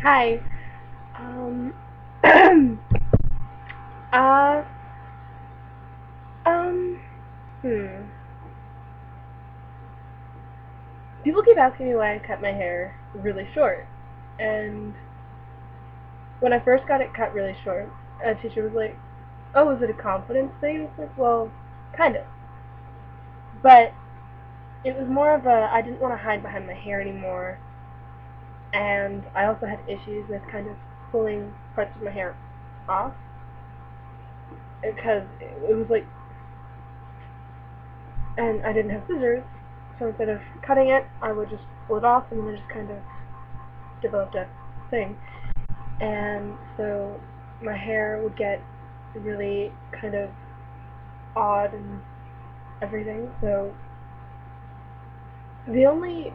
Hi. Um. uh. Um. Hmm. People keep asking me why I cut my hair really short, and when I first got it cut really short, a teacher was like, "Oh, is it a confidence thing?" It's like, well, kind of, but it was more of a I didn't want to hide behind my hair anymore, and I also had issues with kind of pulling parts of my hair off because it was like, and I didn't have scissors, so instead of cutting it, I would just pull it off, and then it just kind of developed a thing. And so my hair would get really kind of odd and everything. So the only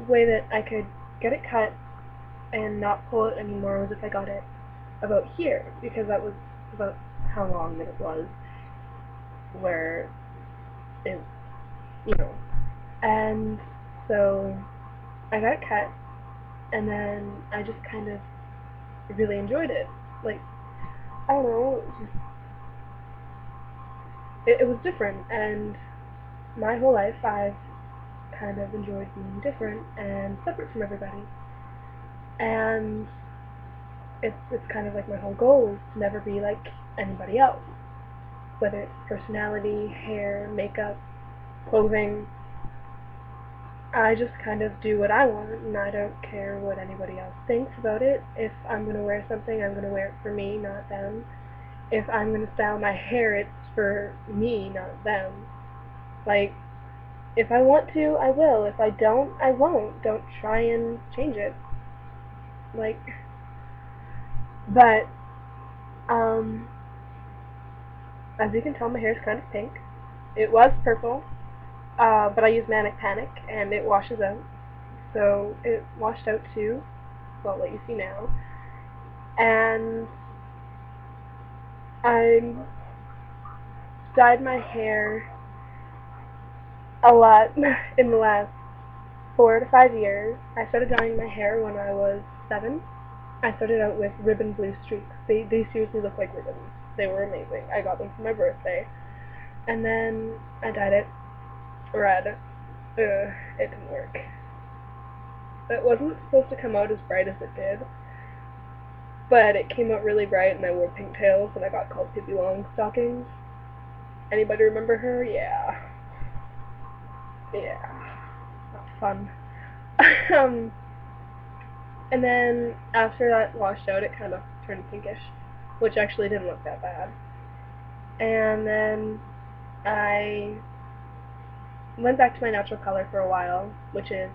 way that I could get it cut and not pull it anymore was if I got it about here, because that was about how long that it was, where it, you know. And so I got it cut, and then I just kind of really enjoyed it. Like, I don't know, it was different, and my whole life I've kind of enjoyed being different and separate from everybody. And it's kind of like my whole goal is to never be like anybody else, whether it's personality, hair, makeup, clothing. I just kind of do what I want, and I don't care what anybody else thinks about it. If I'm gonna wear something, I'm gonna wear it for me, not them. If I'm gonna style my hair, it's for me, not them. Like, if I want to, I will. If I don't, I won't. Don't try and change it. Like, but, um, as you can tell, my hair is kind of pink. It was purple, but I use Manic Panic, and it washes out. So it washed out too. Well, what you see now. And I dyed my hair a lot in the last 4 to 5 years. I started dyeing my hair when I was 7. I started out with ribbon blue streaks. They seriously look like ribbons. They were amazing. I got them for my birthday. And then I dyed it red. It didn't work. It wasn't supposed to come out as bright as it did, but it came out really bright, and I wore pigtails, and I got called Pippi Longstockings. Anybody remember her? Yeah. Yeah. Not fun. um, and then after that washed out, it kind of turned pinkish, which actually didn't look that bad. And then I went back to my natural color for a while, which is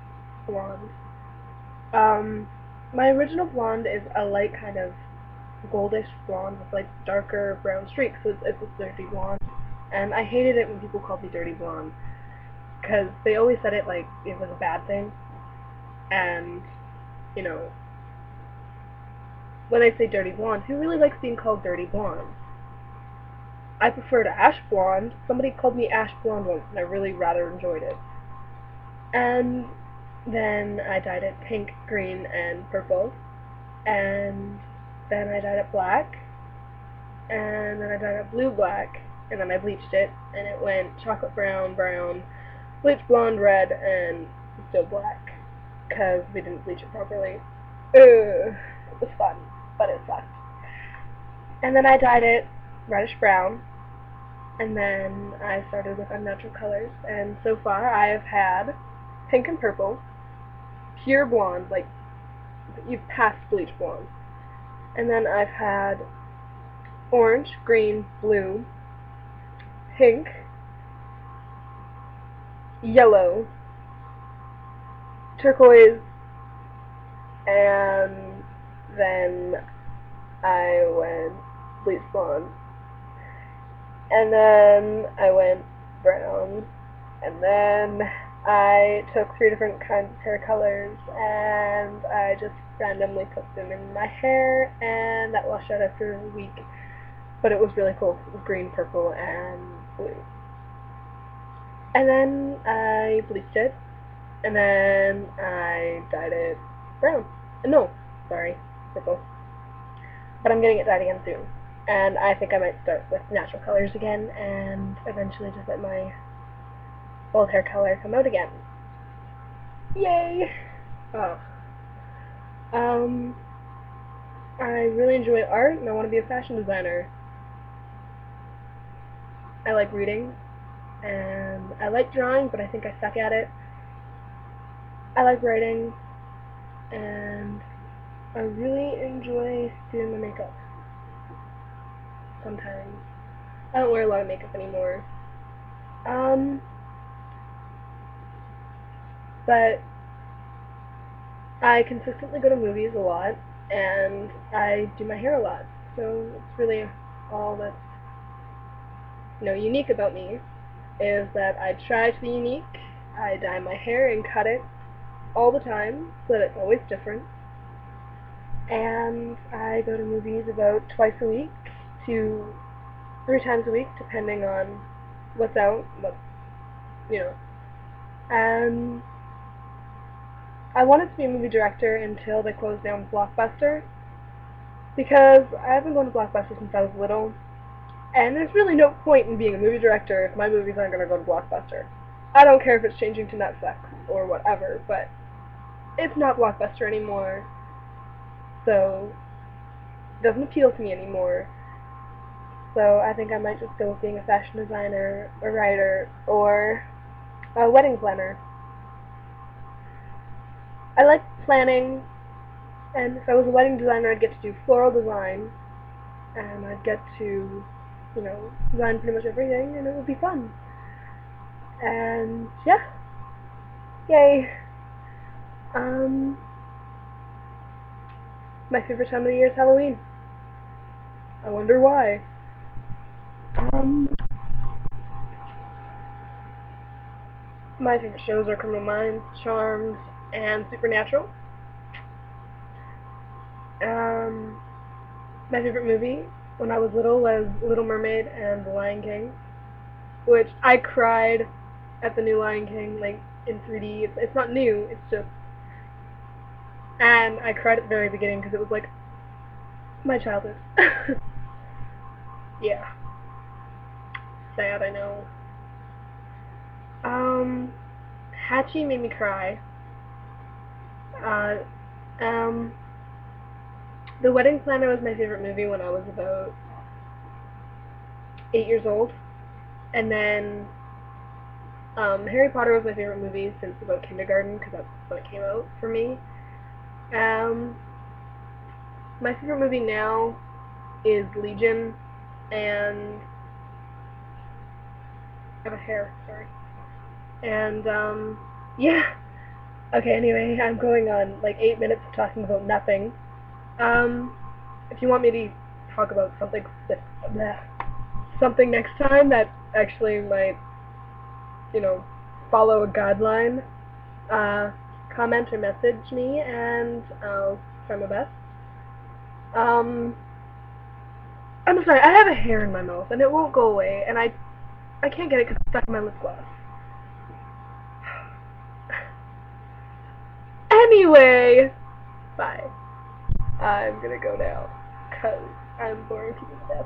blonde. Um, my original blonde is a light kind of goldish blonde with like darker brown streaks, so it's a dirty blonde. And I hated it when people called me dirty blonde, because they always said it like it was a bad thing. And, you know, when I say dirty blonde, who really likes being called dirty blonde? I prefer to ash blonde. Somebody called me ash blonde once, and I really rather enjoyed it. And then I dyed it pink, green, and purple. And then I dyed it black. And then I dyed it blue black. And then I bleached it, and it went chocolate brown, brown, bleach blonde, red, and still black. Because we didn't bleach it properly. Ugh, it was fun, but it sucked. And then I dyed it reddish brown, and then I started with unnatural colors, and so far I have had pink and purple, pure blonde, like you've passed bleach blonde, and then I've had orange, green, blue, pink, yellow, turquoise, and then I went bleach blonde, and then I went brown, and then I took 3 different kinds of hair colors, and I just randomly put them in my hair, and that washed out after a week. But it was really cool. It was green, purple, and blue. And then I bleached it, and then I dyed it brown. No, sorry. purple. But I'm getting it dyed again soon. And I think I might start with natural colors again and eventually just let my old hair color come out again. Yay! Oh. I really enjoy art and I want to be a fashion designer. I like reading and I like drawing, but I think I suck at it. I like writing and I really enjoy doing my makeup. Sometimes. I don't wear a lot of makeup anymore. But I consistently go to movies a lot, and I do my hair a lot. So it's really all that's, unique about me is that I try to be unique. I dye my hair and cut it all the time so that it's always different. And I go to movies about twice a week to 3 times a week, depending on what's out, and I wanted to be a movie director until they closed down Blockbuster, because I haven't gone to Blockbuster since I was little, and there's really no point in being a movie director if my movies aren't going to go to Blockbuster. I don't care if it's changing to Netflix or whatever, but it's not Blockbuster anymore, so it doesn't appeal to me anymore. So I think I might just go with being a fashion designer, a writer, or a wedding planner. I like planning, and if I was a wedding designer, I'd get to do floral design, and I'd get to, design pretty much everything, and it would be fun. And, yeah. Yay. My favorite time of the year is Halloween. I wonder why. My favorite shows are Criminal Minds, Charmed, and Supernatural. My favorite movie when I was little was Little Mermaid and The Lion King, which I cried at the new Lion King, in 3D. It's not new, it's just... And I cried at the very beginning because it was, my childhood. Yeah. Sad, I know. Hachi made me cry. The Wedding Planner was my favorite movie when I was about 8 years old. And then, Harry Potter was my favorite movie since about kindergarten, because that's when it came out for me. My favorite movie now is Legion, and I have a hair, sorry. And, yeah. Okay, anyway, I'm going on 8 minutes of talking about nothing. If you want me to talk about something next time that actually might, follow a guideline, comment or message me, and I'll try my best. I'm sorry, I have a hair in my mouth, and it won't go away, and I can't get it because it's stuck in my lip gloss. Anyway, bye. I'm gonna go now, because I'm boring people to death.